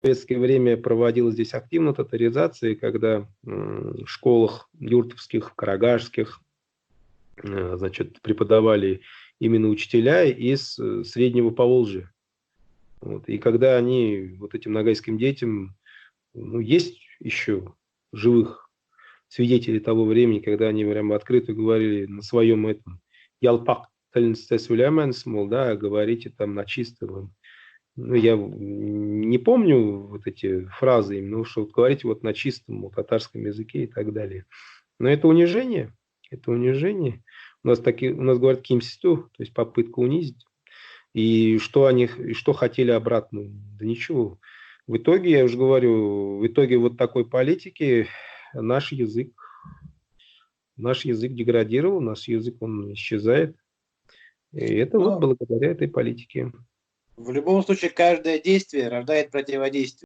советское время проводилась здесь активно татаризация, когда в школах юртовских, карагашских, значит, преподавали именно учителя из Среднего Поволжья. Вот. И когда они вот этим нагайским детям, ну, есть еще живых свидетелей того времени, когда они прямо открыто говорили на своем этом ялпак, мол, да, говорите там на чистом. Ну, я не помню вот эти фразы, именно, что вот говорите вот на чистом вот, татарском языке и так далее. Но это унижение, это унижение. У нас говорят кимситу, то есть попытка унизить. И что они, и что хотели обратно? Да ничего. В итоге, я уже говорю, в итоге вот такой политики наш язык, наш язык деградировал, наш язык, он исчезает. И это вот Но благодаря этой политике. в любом случае каждое действие рождает противодействие.